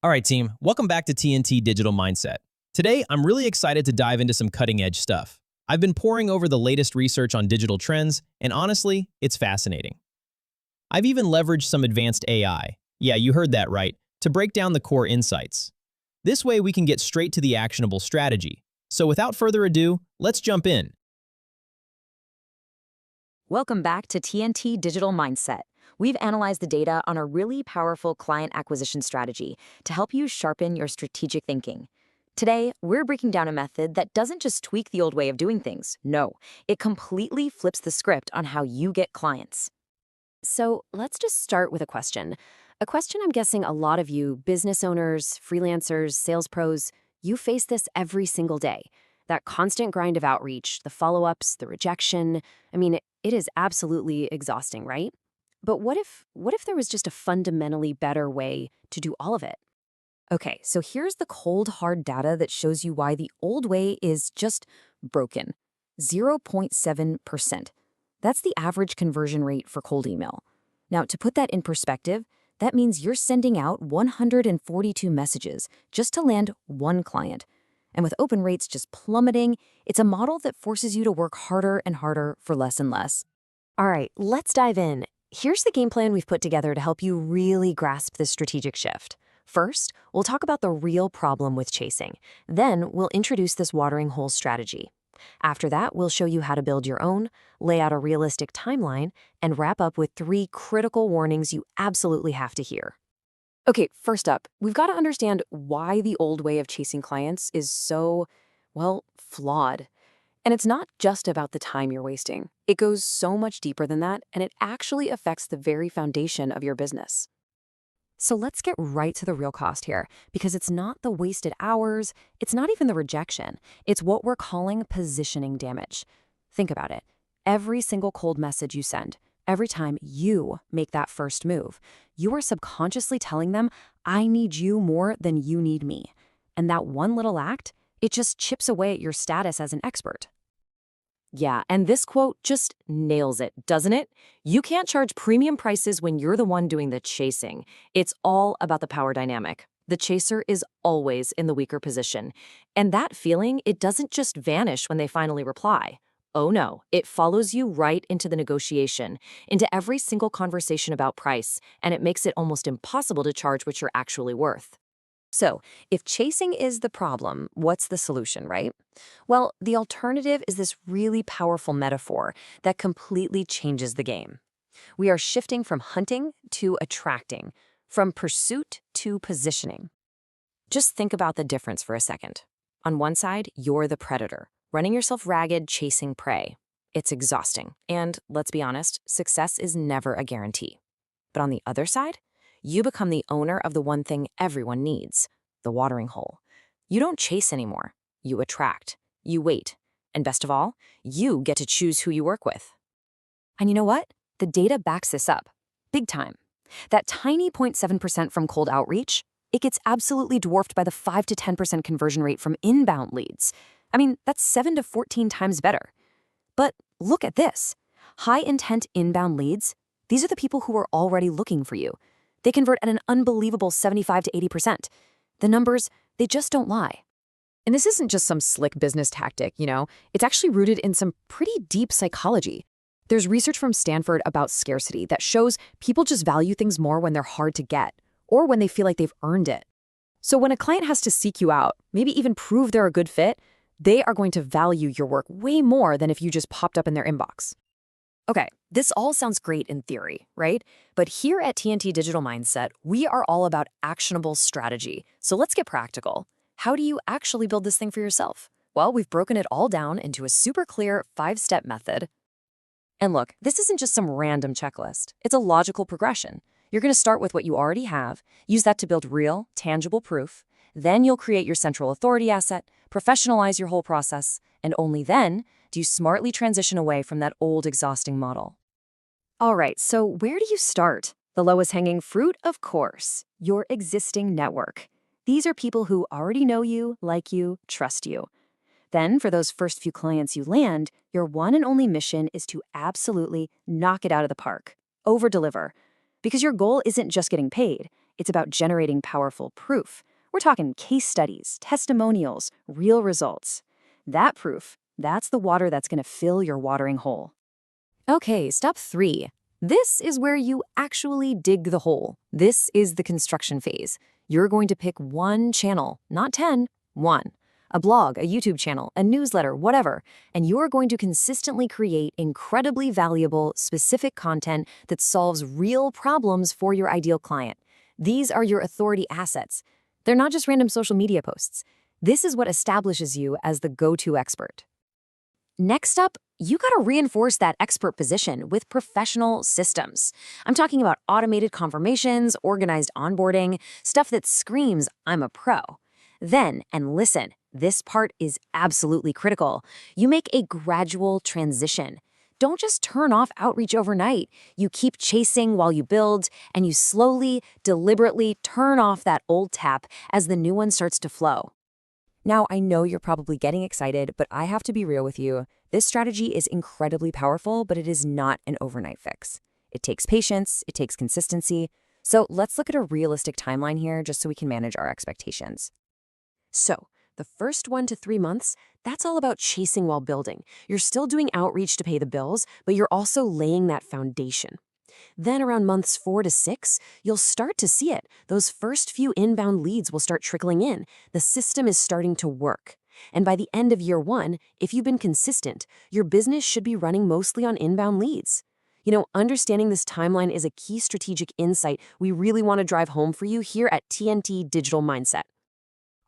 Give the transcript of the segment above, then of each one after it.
All right, team, welcome back to TNT Digital Mindset. Today, I'm really excited to dive into some cutting-edge stuff. I've been poring over the latest research on digital trends, and honestly, it's fascinating. I've even leveraged some advanced AI, yeah, you heard that right, to break down the core insights. This way, we can get straight to the actionable strategy. So without further ado, let's jump in. Welcome back to TNT Digital Mindset. We've analyzed the data on a really powerful client acquisition strategy to help you sharpen your strategic thinking. Today, we're breaking down a method that doesn't just tweak the old way of doing things. No, it completely flips the script on how you get clients. So let's just start with a question. A question I'm guessing a lot of you, business owners, freelancers, sales pros, you face this every single day. That constant grind of outreach, the follow-ups, the rejection. I mean, it is absolutely exhausting, right? But what if there was just a fundamentally better way to do all of it? Okay, so here's the cold, hard data that shows you why the old way is just broken. 0.7%. That's the average conversion rate for cold email. Now, to put that in perspective, that means you're sending out 142 messages just to land one client. And with open rates just plummeting, it's a model that forces you to work harder and harder for less and less. All right, let's dive in. Here's the game plan we've put together to help you really grasp this strategic shift. First, we'll talk about the real problem with chasing. Then, we'll introduce this watering hole strategy. After that, we'll show you how to build your own, lay out a realistic timeline, and wrap up with 3 critical warnings you absolutely have to hear. Okay, first up, we've got to understand why the old way of chasing clients is so, well, flawed. And it's not just about the time you're wasting. It goes so much deeper than that, and it actually affects the very foundation of your business. So let's get right to the real cost here, because it's not the wasted hours, it's not even the rejection, it's what we're calling positioning damage. Think about it. Every single cold message you send, every time you make that first move, you are subconsciously telling them, I need you more than you need me. And that one little act, it just chips away at your status as an expert. Yeah, and this quote just nails it, doesn't it? You can't charge premium prices when you're the one doing the chasing. It's all about the power dynamic. The chaser is always in the weaker position. And that feeling, it doesn't just vanish when they finally reply. Oh no, it follows you right into the negotiation, into every single conversation about price, and it makes it almost impossible to charge what you're actually worth. So, if chasing is the problem, what's the solution, right? Well, the alternative is this really powerful metaphor that completely changes the game. We are shifting from hunting to attracting, from pursuit to positioning. Just think about the difference for a second. On one side, you're the predator, running yourself ragged, chasing prey. It's exhausting, and let's be honest, success is never a guarantee. But on the other side, you become the owner of the one thing everyone needs, the watering hole. You don't chase anymore. You attract. You wait. And best of all, you get to choose who you work with. And you know what? The data backs this up. Big time. That tiny 0.7% from cold outreach, it gets absolutely dwarfed by the 5 to 10% conversion rate from inbound leads. I mean, that's 7 to 14 times better. But look at this. High-intent inbound leads, these are the people who are already looking for you. They convert at an unbelievable 75 to 80%. The numbers, they just don't lie. And this isn't just some slick business tactic, It's actually rooted in some pretty deep psychology. There's research from Stanford about scarcity that shows people just value things more when they're hard to get, or when they feel like they've earned it. So when a client has to seek you out, maybe even prove they're a good fit, they are going to value your work way more than if you just popped up in their inbox. Okay, this all sounds great in theory, right? But here at TNT Digital Mindset, we are all about actionable strategy. So let's get practical. How do you actually build this thing for yourself? Well, we've broken it all down into a super clear 5-step method. And look, this isn't just some random checklist. It's a logical progression. You're going to start with what you already have, use that to build real, tangible proof. Then you'll create your central authority asset, professionalize your whole process, and only then do you smartly transition away from that old, exhausting model. All right, so where do you start? The lowest hanging fruit, of course, your existing network. These are people who already know you, like you, trust you. Then, for those first few clients you land, your one and only mission is to absolutely knock it out of the park. Over-deliver. Because your goal isn't just getting paid, It's about generating powerful proof. We're talking case studies, testimonials, real results. That proof, that's the water that's going to fill your watering hole. Okay, step 3. This is where you actually dig the hole. This is the construction phase. You're going to pick one channel, not 10, one. A blog, a YouTube channel, a newsletter, whatever, and you're going to consistently create incredibly valuable, specific content that solves real problems for your ideal client. These are your authority assets. They're not just random social media posts. This is what establishes you as the go-to expert. Next up, you got to reinforce that expert position with professional systems. I'm talking about automated confirmations, organized onboarding, stuff that screams, I'm a pro. Then, and listen, this part is absolutely critical. You make a gradual transition. Don't just turn off outreach overnight. You keep chasing while you build, and you slowly, deliberately turn off that old tap as the new one starts to flow. Now, I know you're probably getting excited, but I have to be real with you. This strategy is incredibly powerful, but it is not an overnight fix. It takes patience, it takes consistency. So let's look at a realistic timeline here just so we can manage our expectations. So, the first 1 to 3 months, that's all about chasing while building. You're still doing outreach to pay the bills, but you're also laying that foundation. Then around months 4 to 6, you'll start to see it. Those first few inbound leads will start trickling in. The system is starting to work. And by the end of year 1, if you've been consistent, your business should be running mostly on inbound leads. Understanding this timeline is a key strategic insight we really want to drive home for you here at TNT Digital Mindset.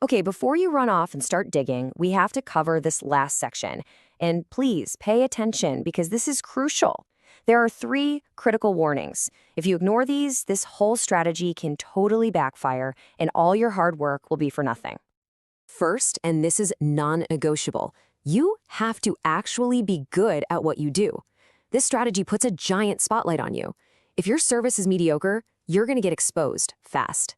Okay, before you run off and start digging, we have to cover this last section. And please pay attention because this is crucial. There are 3 critical warnings. If you ignore these, this whole strategy can totally backfire and all your hard work will be for nothing. First, and this is non-negotiable, you have to actually be good at what you do. This strategy puts a giant spotlight on you. If your service is mediocre, you're going to get exposed fast.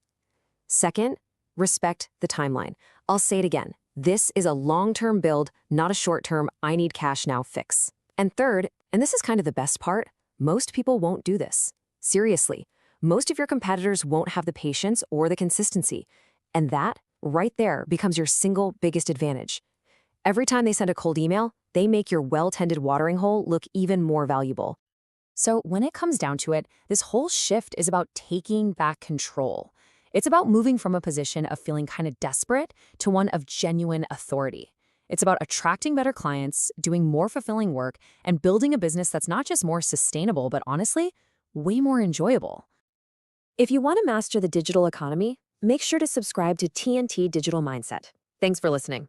Second, respect the timeline. I'll say it again. This is a long-term build, not a short-term, I need cash now fix. And third, and this is kind of the best part, most people won't do this. Seriously, most of your competitors won't have the patience or the consistency. And that, right there, becomes your single biggest advantage. Every time they send a cold email, they make your well-tended watering hole look even more valuable. So when it comes down to it, this whole shift is about taking back control. It's about moving from a position of feeling kind of desperate to one of genuine authority. It's about attracting better clients, doing more fulfilling work, and building a business that's not just more sustainable, but honestly, way more enjoyable. If you want to master the digital economy, make sure to subscribe to TNT Digital Mindset. Thanks for listening.